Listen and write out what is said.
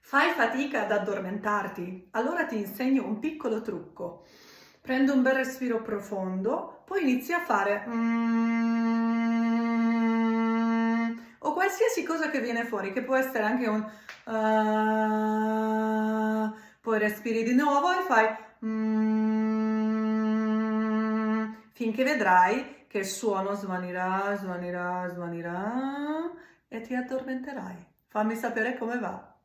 Fai fatica ad addormentarti? Allora ti insegno un piccolo trucco. Prendi un bel respiro profondo, poi inizi a fare o qualsiasi cosa che viene fuori, che può essere anche un poi respiri di nuovo e fai finché vedrai che il suono svanirà, svanirà, svanirà e ti addormenterai. Fammi sapere come va.